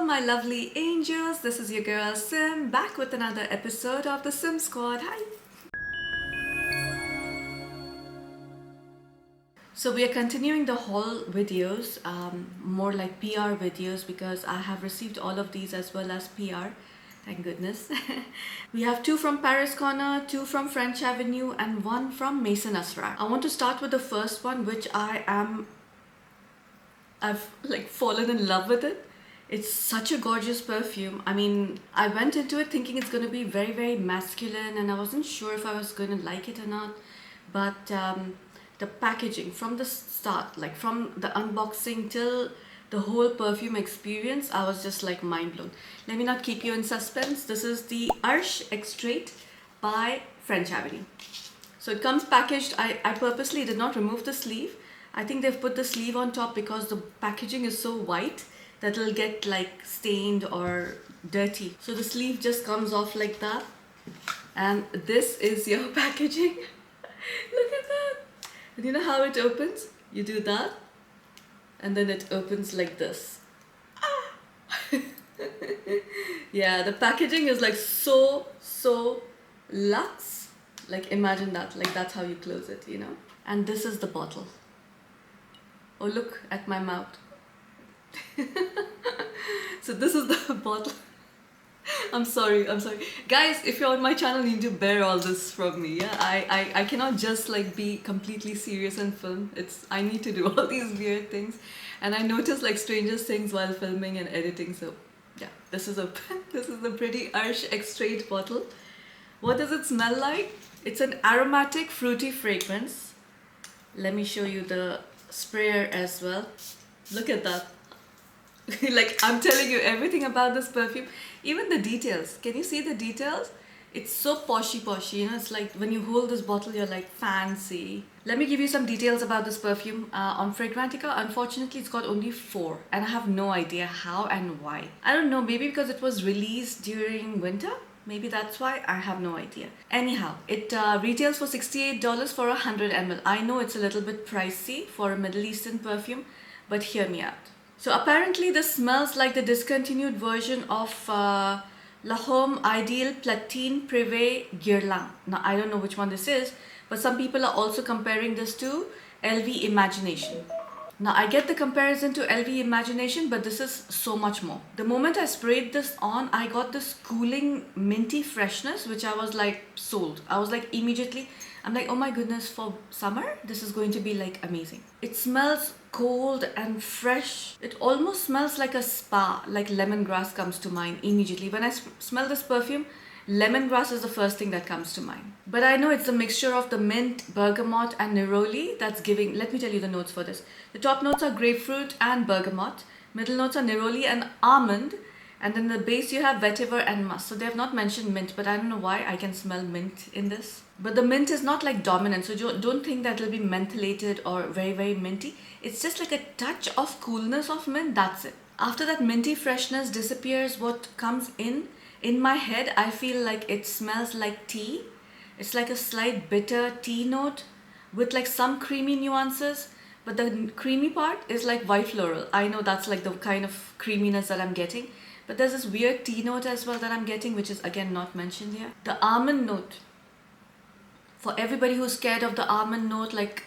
my lovely angels. This is your girl Sim, back with another episode of the Sim Squad. Hi! So we are continuing the haul videos, more like PR videos, because I have received all of these as well as PR. Thank goodness. We have 2 from Paris Corner, 2 from French Avenue, and 1 from Maison Asrar. I want to start with the first one, which I've like fallen in love with it. It's such a gorgeous perfume. I mean, I went into it thinking it's going to be very, very masculine, and I wasn't sure if I was going to like it or not. But the packaging from the start, like from the unboxing till the whole perfume experience, I was just like mind blown. Let me not keep you in suspense. This is the Arsh Extrait by French Avenue. So it comes packaged. I purposely did not remove the sleeve. I think they've put the sleeve on top because the packaging is so white that it'll get like stained or dirty. So the sleeve just comes off like that. And this is your packaging. Look at that. And you know how it opens? You do that. And then it opens like this. Yeah, the packaging is like so luxe. Like imagine that. Like that's how you close it, you know. And this is the bottle. Oh, look at my mouth. So this is the bottle. I'm sorry. Guys, if you're on my channel, you need to bear all this from me. Yeah, I cannot just like be completely serious and film. I need to do all these weird things. And I notice like strangest things while filming and editing. So yeah, this is a pretty Arsh Extrait bottle. What does it smell like? It's an aromatic fruity fragrance. Let me show you the sprayer as well. Look at that. Like I'm telling you everything about this perfume, even the details. Can you see the details? It's so poshy, you know. It's like when you hold this bottle, you're like fancy. Let me give you some details about this perfume. On Fragrantica, unfortunately, it's got only 4, and I have no idea how and why. I don't know, maybe because it was released during winter. Maybe that's why. I have no idea. Anyhow, it retails for $68 for 100 ml. I know it's a little bit pricey for a Middle Eastern perfume, but hear me out. So apparently this smells like the discontinued version of La Homme Ideal Platine Privé Guerlain. Now I don't know which one this is, but some people are also comparing this to LV Imagination. Now I get the comparison to LV Imagination, but this is so much more. The moment I sprayed this on, I got this cooling minty freshness, which I was like sold. I was like immediately, I'm like, oh my goodness, for summer, this is going to be like amazing. It smells cold and fresh. It almost smells like a spa, like lemongrass comes to mind immediately. When I smell this perfume, lemongrass is the first thing that comes to mind. But I know it's a mixture of the mint, bergamot and neroli that's giving. Let me tell you the notes for this. The top notes are grapefruit and bergamot. Middle notes are neroli and almond. And then the base you have vetiver and musk. So they have not mentioned mint, but I don't know why I can smell mint in this. But the mint is not like dominant, so don't think that it'll be mentholated or very, very minty. It's just like a touch of coolness of mint, that's it. After that minty freshness disappears, what comes in my head, I feel like it smells like tea. It's like a slight bitter tea note with like some creamy nuances. But the creamy part is like white floral. I know that's like the kind of creaminess that I'm getting. But there's this weird tea note as well that I'm getting, which is again not mentioned here. The almond note. For everybody who's scared of the almond note, like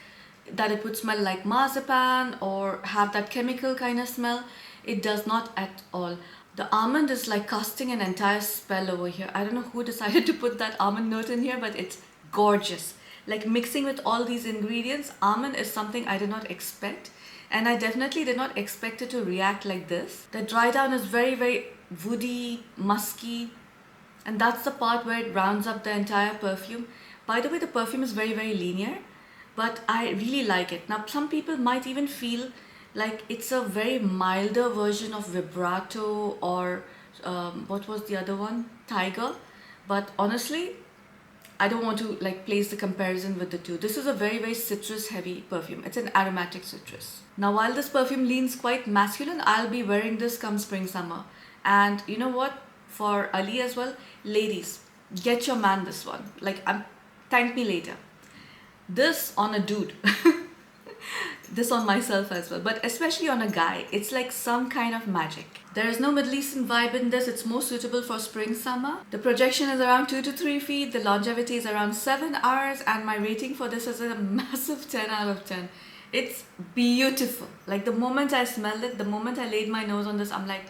that it would smell like marzipan or have that chemical kind of smell, it does not at all. The almond is like casting an entire spell over here. I don't know who decided to put that almond note in here, but it's gorgeous. Like mixing with all these ingredients, almond is something I did not expect. And I definitely did not expect it to react like this. The dry down is very, very woody, musky. And that's the part where it rounds up the entire perfume. By the way, the perfume is very, very linear. But I really like it. Now, some people might even feel like it's a very milder version of Vibrato or what was the other one? Tiger. But honestly, I don't want to like place the comparison with the two. This is a very, very citrus heavy perfume. It's an aromatic citrus. Now, while this perfume leans quite masculine, I'll be wearing this come spring summer. And you know what? For Ali as well, ladies, get your man this one. Like, thank me later. This on a dude. this on myself as well, but especially on a guy. It's like some kind of magic. There is no Middle Eastern vibe in this. It's more suitable for spring summer. The projection is around 2 to 3 feet. The longevity is around 7 hours, and my rating for this is a massive 10 out of 10. It's beautiful. Like the moment I smelled it, the moment I laid my nose on this, I'm like,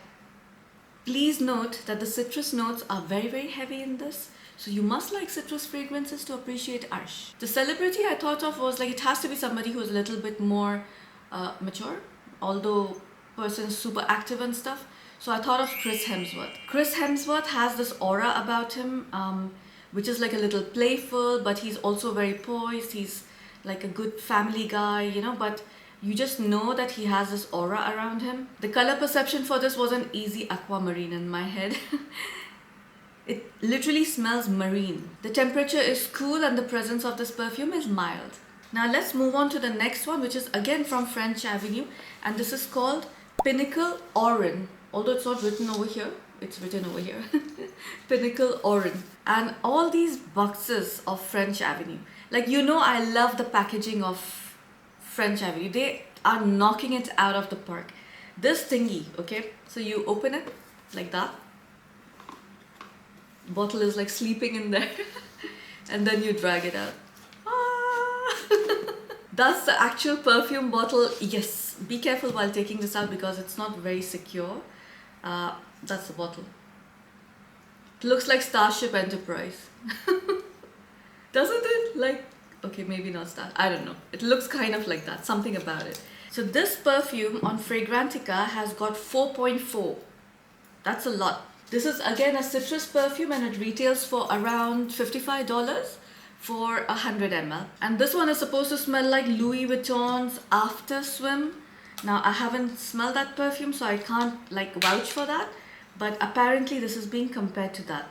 please note that the citrus notes are very, very heavy in this. So you must like citrus fragrances to appreciate Arsh. The celebrity I thought of was like, it has to be somebody who's a little bit more mature, although person is super active and stuff. So I thought of Chris Hemsworth. Chris Hemsworth has this aura about him, which is like a little playful, but he's also very poised. He's like a good family guy, you know, but you just know that he has this aura around him. The color perception for this was an easy aquamarine in my head. It literally smells marine. The temperature is cool and the presence of this perfume is mild. Now let's move on to the next one, which is again from French Avenue, and this is called Pinnacle Oryn. Although it's not written over here, it's written over here. Pinnacle Oryn. And all these boxes of French Avenue. Like, you know, I love the packaging of French Avenue. They are knocking it out of the park. This thingy, okay? So you open it like that. Bottle is like sleeping in there. And then you drag it out. That's the actual perfume bottle. Yes, be careful while taking this out because it's not very secure. That's the bottle. It looks like Starship Enterprise. Doesn't it? Like, okay, maybe not Star. I don't know. It looks kind of like that. Something about it. So this perfume on Fragrantica has got 4.4. That's a lot. This is again a citrus perfume and it retails for around $55 for 100 ml. And this one is supposed to smell like Louis Vuitton's After Swim. Now I haven't smelled that perfume, so I can't like vouch for that. But apparently this is being compared to that.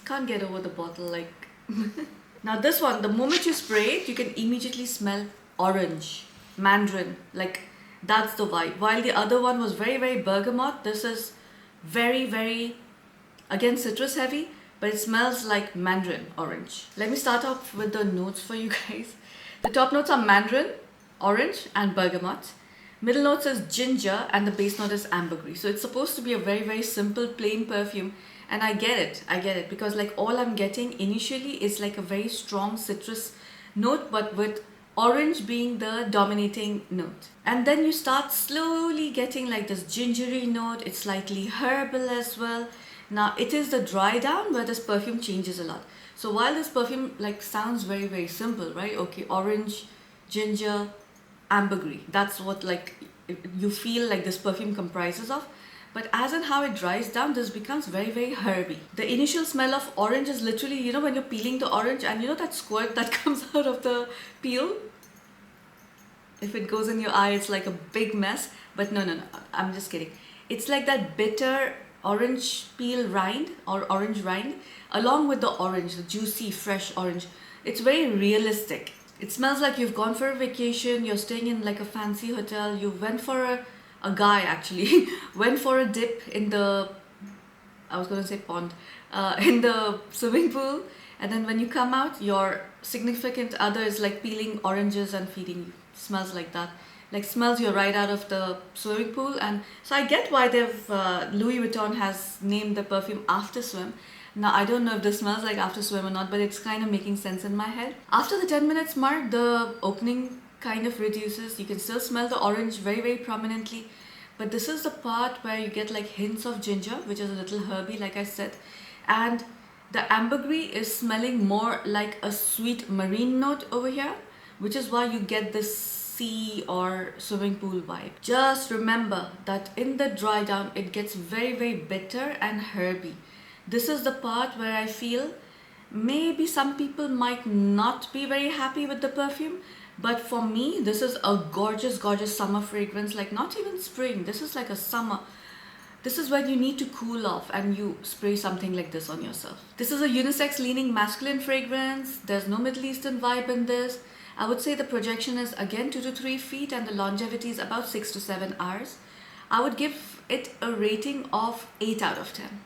Can't get over the bottle like. Now this one, the moment you spray it, you can immediately smell orange, mandarin. Like that's the vibe. While the other one was very, very bergamot, this is very, very, again, citrus heavy, but it smells like mandarin orange. Let me start off with the notes for you guys. The top notes are mandarin, orange, and bergamot. Middle notes is ginger, and the base note is ambergris. So it's supposed to be a very, very simple, plain perfume. And I get it, because like all I'm getting initially is like a very strong citrus note, but with orange being the dominating note. And then you start slowly getting like this gingery note. It's slightly herbal as well. Now it is the dry down where this perfume changes a lot. So while this perfume like sounds very, very simple, right? Okay, orange, ginger, ambergris. That's what like you feel like this perfume comprises of. But as in how it dries down, this becomes very, very herby. The initial smell of orange is literally, you know, when you're peeling the orange and you know that squirt that comes out of the peel? If it goes in your eye, it's like a big mess. But no, I'm just kidding. It's like that bitter orange peel rind or orange rind along with the orange, the juicy, fresh orange. It's very realistic. It smells like you've gone for a vacation, you're staying in like a fancy hotel, you went for a guy actually went for a dip in the, I was going to say pond, in the swimming pool, and then when you come out, your significant other is like peeling oranges and feeding you. Smells like that, like smells you right out of the swimming pool. And so I get why they've Louis Vuitton has named the perfume After Swim. Now I don't know if this smells like After Swim or not, but it's kind of making sense in my head. After the 10 minutes mark, the opening kind of reduces. You can still smell the orange very, very prominently, but this is the part where you get like hints of ginger, which is a little herby like I said, and the ambergris is smelling more like a sweet marine note over here, which is why you get this sea or swimming pool vibe. Just remember that in the dry down it gets very, very bitter and herby. This is the part where I feel maybe some people might not be very happy with the perfume. But for me, this is a gorgeous, gorgeous summer fragrance, like not even spring. This is like a summer. This is when you need to cool off and you spray something like this on yourself. This is a unisex leaning masculine fragrance. There's no Middle Eastern vibe in this. I would say the projection is again 2 to 3 feet and the longevity is about 6 to 7 hours. I would give it a rating of 8 out of 10.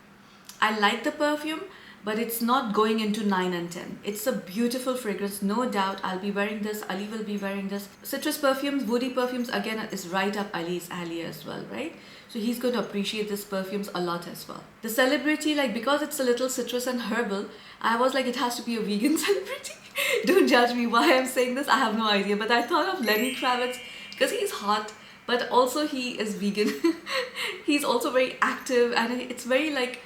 I like the perfume, but it's not going into 9 and 10. It's a beautiful fragrance, no doubt. I'll be wearing this, Ali will be wearing this. Citrus perfumes, woody perfumes, again, is right up Ali's alley as well, right? So he's going to appreciate this perfumes a lot as well. The celebrity, like, because it's a little citrus and herbal, I was like, it has to be a vegan celebrity. Don't judge me why I'm saying this, I have no idea. But I thought of Lenny Kravitz because he's hot, but also he is vegan. He's also very active, and it's very like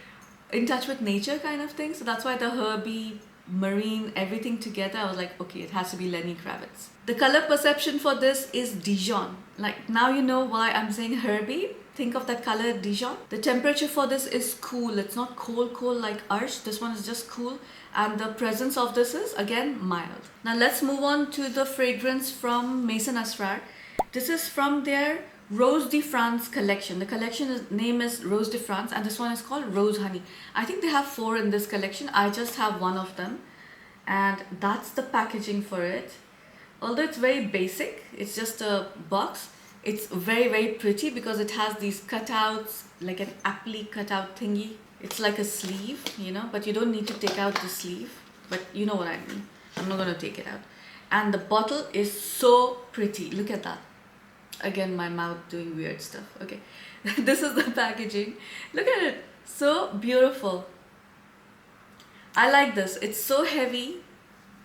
in touch with nature kind of thing. So that's why the herby, marine, everything together, I was like, okay, it has to be Lenny Kravitz. The color perception for this is Dijon. Like, now you know why I'm saying herby. Think of that color, Dijon. The temperature for this is cool. It's not cold like Arsh. This one is just cool. And the presence of this is, again, mild. Now let's move on to the fragrance from Maison Asrar. This is from their Rose de France collection. The collection name is Rose de France, and this one is called Rose Honey. I think they have 4 in this collection. I just have one of them. And that's the packaging for it. Although it's very basic, it's just a box. It's very pretty because it has these cutouts, like an aptly cutout thingy. It's like a sleeve, you know, but you don't need to take out the sleeve. But you know what I mean. I'm not going to take it out. And the bottle is so pretty. Look at that. Again, my mouth doing weird stuff. Okay. This is the packaging. Look at it. So beautiful. I like this. It's so heavy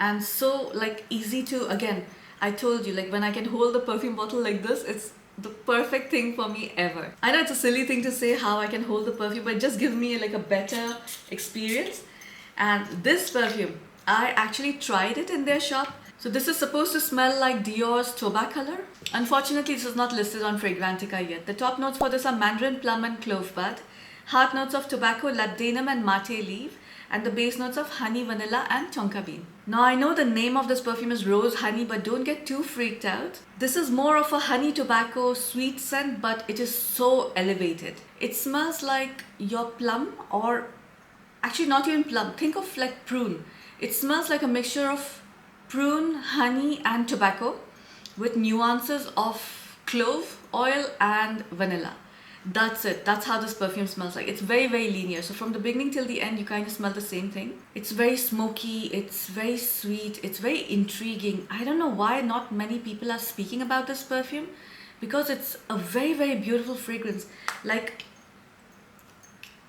and so like easy to, again, I told you, like when I can hold the perfume bottle like this, it's the perfect thing for me ever. I know it's a silly thing to say how I can hold the perfume, but it just gives me like a better experience. And this perfume, I actually tried it in their shop. So this is supposed to smell like Dior's Taupe color. Unfortunately, this is not listed on Fragrantica yet. The top notes for this are mandarin, plum and clove bud. Heart notes of tobacco, labdanum and mate leaf. And the base notes of honey, vanilla and tonka bean. Now I know the name of this perfume is Rose Honey, but don't get too freaked out. This is more of a honey tobacco sweet scent, but it is so elevated. It smells like your plum, or actually not even plum. Think of like prune. It smells like a mixture of prune, honey and tobacco with nuances of clove, oil and vanilla. That's it. That's how this perfume smells like. It's very linear. So from the beginning till the end, you kind of smell the same thing. It's very smoky. It's very sweet. It's very intriguing. I don't know why not many people are speaking about this perfume, because it's a very beautiful fragrance. Like,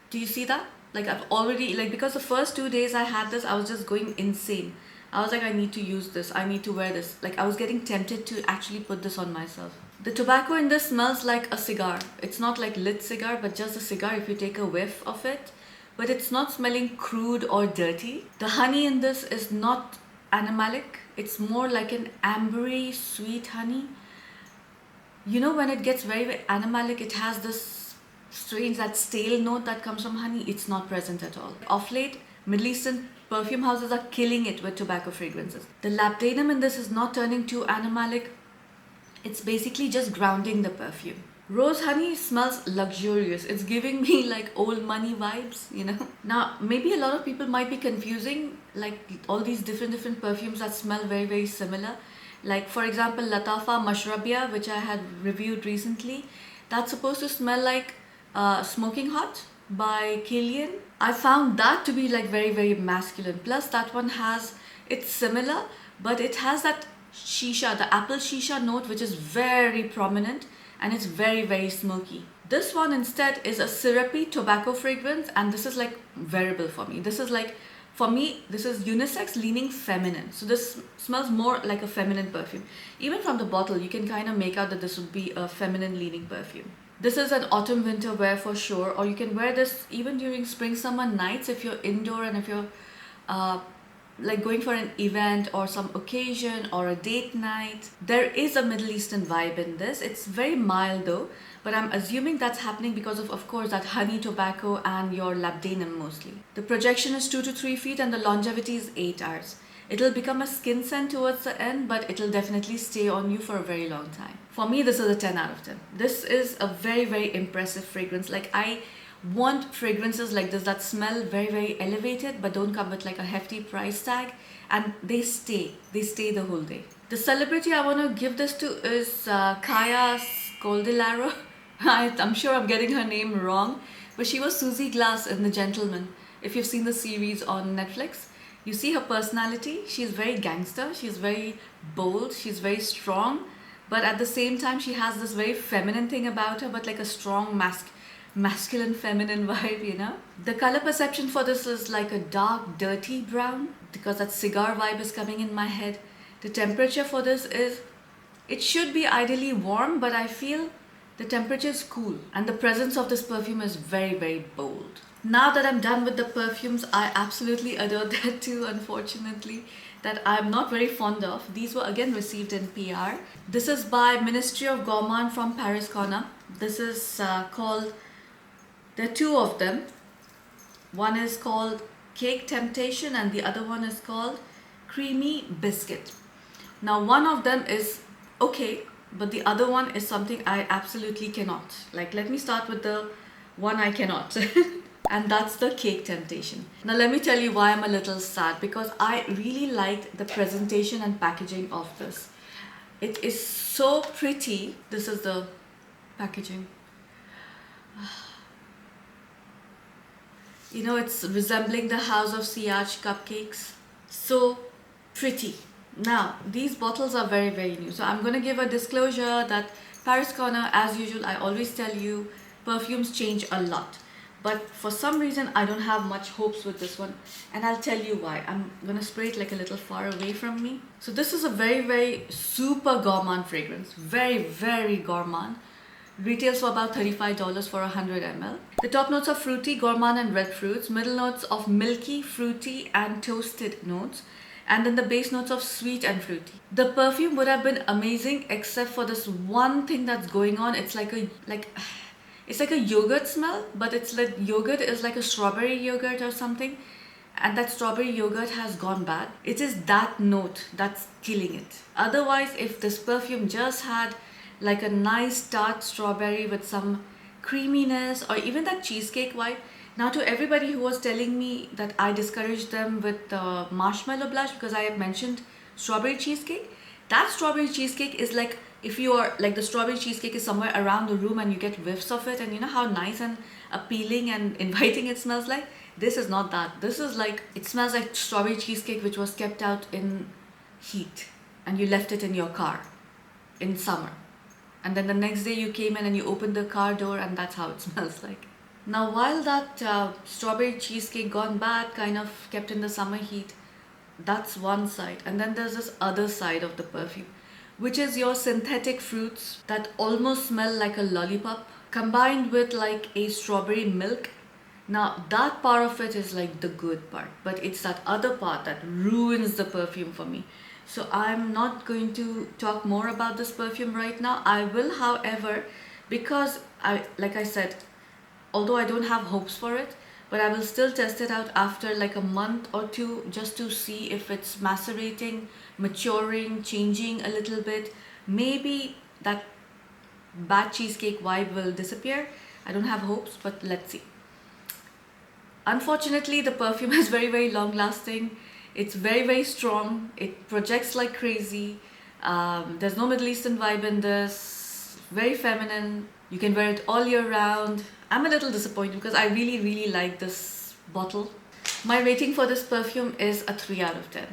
do you see that? Like I've already, like, because the first 2 days I had this, I was just going insane. I was like, I need to use this. I need to wear this. Like I was getting tempted to actually put this on myself. The tobacco in this smells like a cigar. It's not like lit cigar, but just a cigar if you take a whiff of it. But it's not smelling crude or dirty. The honey in this is not animalic. It's more like an ambery, sweet honey. You know, when it gets very animalic, it has this strange, that stale note that comes from honey. It's not present at all. Of late, Middle Eastern perfume houses are killing it with tobacco fragrances. The labdanum in this is not turning too animalic. It's basically just grounding the perfume. Rose honey smells luxurious. It's giving me like old money vibes, you know. Now, maybe a lot of people might be confusing like all these different perfumes that smell very similar. Like for example, Latafa Mashrabia, which I had reviewed recently. That's supposed to smell like Smoking Hot by Kilian. I found that to be like very masculine. Plus that one has, it's similar, but it has that shisha, the apple shisha note, which is very prominent, and it's very smoky. This one instead is a syrupy tobacco fragrance, and this is like wearable for me. This is like, for me, this is unisex leaning feminine. So this smells more like a feminine perfume. Even from the bottle, you can kind of make out that this would be a feminine leaning perfume. This is an autumn winter wear for sure, or you can wear this even during spring summer nights if you're indoor and if you're like going for an event or some occasion or a date night. There is a Middle Eastern vibe in this. It's very mild though, but I'm assuming that's happening because of course, that honey tobacco and your labdanum mostly. The projection is 2 to 3 feet and the longevity is 8 hours. It'll become a skin scent towards the end, but it'll definitely stay on you for a very long time. For me, this is a 10 out of 10. This is a very impressive fragrance. Like, I want fragrances like this that smell very elevated but don't come with like a hefty price tag, and they stay the whole day. The celebrity I want to give this to is Kaya Scodelario. I'm sure I'm getting her name wrong, but she was Susie Glass in The Gentleman, if you've seen the series on Netflix, you see her personality. She's very gangster, she's very bold, she's very strong, but at the same time she has this very feminine thing about her, but like a strong masculine feminine vibe, you know. The color perception for this is like a dark dirty brown, because that cigar vibe is coming in my head. The temperature for this is, it should be ideally warm, but I feel the temperature is cool, and the presence of this perfume is very, very bold. Now that I'm done with the perfumes, I absolutely adore that too, unfortunately, that I'm not very fond of. These were again received in PR. This is by Ministry of Gourmand from Paris Corner. This is called, there are two of them. One is called Cake Temptation and the other one is called Creamy Biscuit. Now one of them is okay, but the other one is something I absolutely cannot. Like, let me start with the one I cannot. And that's the Cake Temptation. Now let me tell you why I'm a little sad, because I really liked the presentation and packaging of this. It is so pretty. This is the packaging. You know, it's resembling the House of Siage cupcakes. So pretty. Now, these bottles are very, very new. So I'm going to give a disclosure that Paris Corner, as usual, I always tell you, perfumes change a lot. But for some reason, I don't have much hopes with this one. And I'll tell you why. I'm going to spray it like a little far away from me. So this is a very, very super gourmand fragrance. Very, very gourmand. Retails for about $35 for 100 ml. The top notes are fruity, gourmand and red fruits. Middle notes of milky, fruity and toasted notes. And then the base notes of sweet and fruity. The perfume would have been amazing except for this one thing that's going on. It's like a yogurt smell, but it's like yogurt is like a strawberry yogurt or something, and that strawberry yogurt has gone bad. It is that note that's killing it. Otherwise, if this perfume just had like a nice tart strawberry with some creaminess, or even that cheesecake vibe. Now, to everybody who was telling me that I discouraged them with the marshmallow blush because I have mentioned strawberry cheesecake, that strawberry cheesecake is like, if you are like, the strawberry cheesecake is somewhere around the room and you get whiffs of it, and you know how nice and appealing and inviting it smells like. This is not that. This is like, it smells like strawberry cheesecake which was kept out in heat and you left it in your car in summer, and then the next day you came in and you opened the car door, and that's how it smells like. Now, while that strawberry cheesecake gone bad kind of kept in the summer heat, that's one side. And then there's this other side of the perfume, which is your synthetic fruits that almost smell like a lollipop combined with like a strawberry milk. Now that part of it is like the good part, but it's that other part that ruins the perfume for me. So I'm not going to talk more about this perfume right now. I will, however, because like I said, although I don't have hopes for it, but I will still test it out after like a month or two, just to see if it's macerating, maturing, changing a little bit. Maybe that bad cheesecake vibe will disappear. I don't have hopes, but let's see. Unfortunately, the perfume is very, very long lasting. It's very, very strong. It projects like crazy. There's no Middle Eastern vibe in this. Very feminine. You can wear it all year round. I'm a little disappointed because I really, really like this bottle. My rating for this perfume is a 3 out of 10.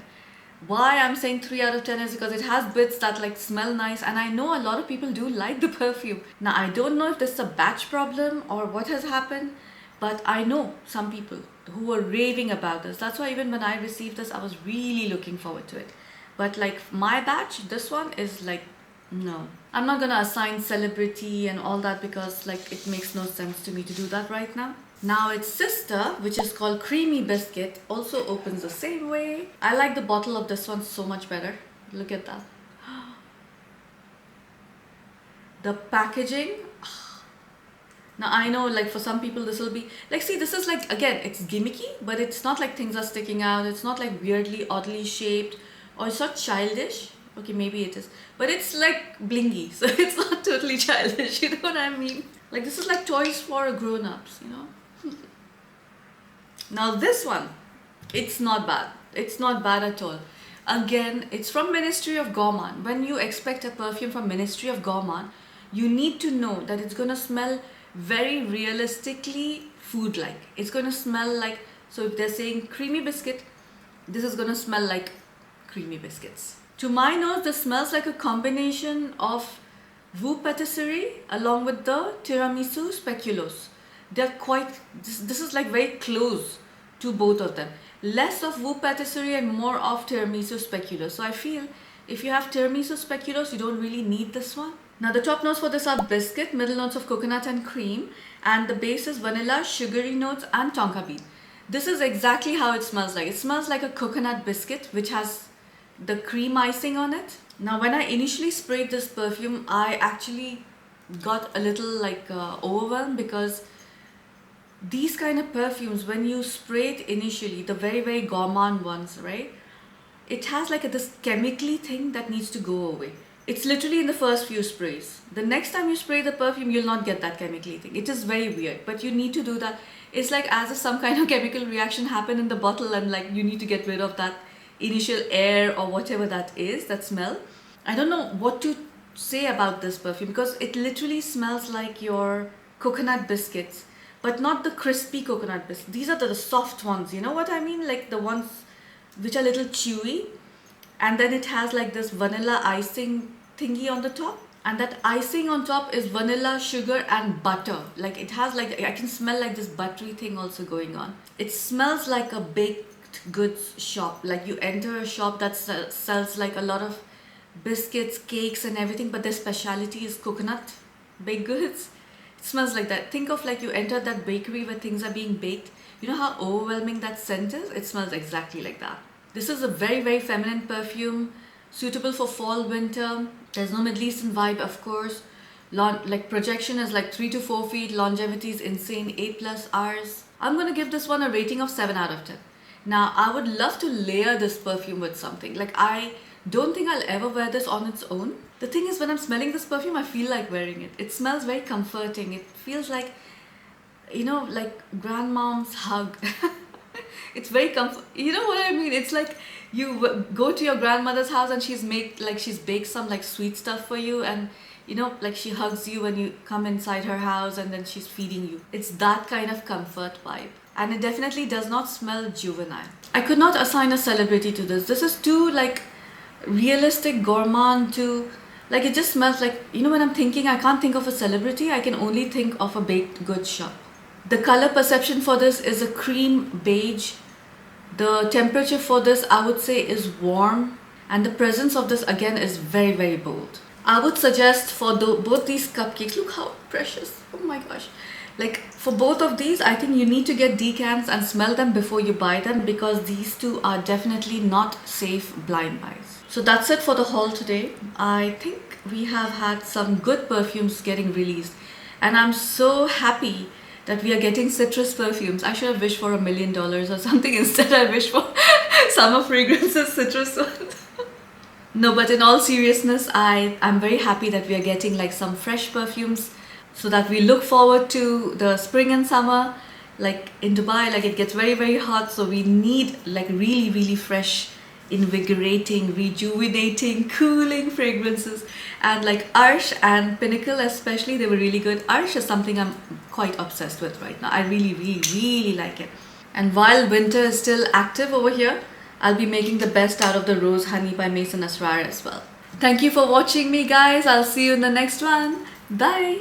Why I'm saying 3 out of 10 is because it has bits that like smell nice, and I know a lot of people do like the perfume. Now, I don't know if this is a batch problem or what has happened, but I know some people who were raving about this. That's why even when I received this, I was really looking forward to it. But like my batch, this one is like, no. I'm not gonna assign celebrity and all that because like it makes no sense to me to do that right now. Now its sister, which is called Creamy Biscuit, also opens the same way. I like the bottle of this one so much better. Look at that. The packaging. Now I know like for some people this will be like, see, this is like, again, it's gimmicky, but it's not like things are sticking out. It's not like weirdly, oddly shaped, or it's not childish. Okay, maybe it is, but it's like blingy, so it's not totally childish, you know what I mean? Like, this is like toys for grown-ups, you know? Now this one, it's not bad. It's not bad at all. Again, it's from Ministry of Gourmand. When you expect a perfume from Ministry of Gourmand, you need to know that it's gonna smell very realistically food-like. It's gonna smell like So if they're saying creamy biscuit, this is gonna smell like creamy biscuits. To my nose, this smells like a combination of Veau Patisserie along with the Tiramisu Speculoos. They're quite, this is like very close to both of them. Less of Veau Patisserie and more of Tiramisu Speculoos. So I feel if you have Tiramisu Speculoos, you don't really need this one. Now the top notes for this are biscuit, middle notes of coconut and cream, and the base is vanilla, sugary notes and tonka bean. This is exactly how it smells like. It smells like a coconut biscuit which has the cream icing on it. Now when I initially sprayed this perfume, I actually got a little like overwhelmed, because these kind of perfumes, when you spray it initially, the very gourmand ones, right, it has like this chemically thing that needs to go away. It's literally in the first few sprays. The next time you spray the perfume, you'll not get that chemically thing. It is very weird, but you need to do that. It's like as if some kind of chemical reaction happened in the bottle, and like you need to get rid of that initial air or whatever that is, that smell. I don't know what to say about this perfume, because it literally smells like your coconut biscuits, but not the crispy coconut biscuits. These are the soft ones, you know what I mean? Like the ones which are a little chewy, and then it has like this vanilla icing thingy on the top, and that icing on top is vanilla, sugar and butter. Like it has like, I can smell like this buttery thing also going on. It smells like a baked goods shop. Like you enter a shop that sells like a lot of biscuits, cakes and everything, but their specialty is coconut baked goods. It smells like that. Think of like you enter that bakery where things are being baked. You know how overwhelming that scent is? It smells exactly like that. This is a very feminine perfume, suitable for fall, winter. There's no Middle Eastern vibe, of course. Like projection is like 3 to 4 feet. Longevity is insane, 8+ hours. I'm gonna give this one a rating of 7 out of 10. Now, I would love to layer this perfume with something. Like I don't think I'll ever wear this on its own. The thing is, when I'm smelling this perfume, I feel like wearing it. It smells very comforting. It feels like, you know, like grandmom's hug. It's very comfort. You know what I mean? It's like you go to your grandmother's house and she's baked some like sweet stuff for you, and you know, like she hugs you when you come inside her house, and then she's feeding you. It's that kind of comfort vibe. And it definitely does not smell juvenile. I could not assign a celebrity to this. This is too like realistic, gourmand, too. Like it just smells like, you know, when I'm thinking, I can't think of a celebrity, I can only think of a baked goods shop. The color perception for this is a cream beige. The temperature for this, I would say, is warm, and the presence of this again is very bold. I would suggest for both these cupcakes, look how precious, oh my gosh. Like for both of these, I think you need to get decants and smell them before you buy them, because these two are definitely not safe blind buys. So that's it for the haul today. I think we have had some good perfumes getting released, and I'm so happy that we are getting citrus perfumes. I should have wished for $1 million or something. Instead, I wished for summer fragrances, citrus ones. No, but in all seriousness, I'm very happy that we are getting like some fresh perfumes, so that we look forward to the spring and summer. Like in Dubai, like it gets very hot, so we need like really fresh, invigorating, rejuvenating, cooling fragrances. And like Arsh and Pinnacle especially, they were really good. Arsh is something I'm quite obsessed with right now. I really like it. And while winter is still active over here, I'll be making the best out of the Rose Honey by Maison Asrar as well. Thank you for watching me, guys. I'll see you in the next one. Bye.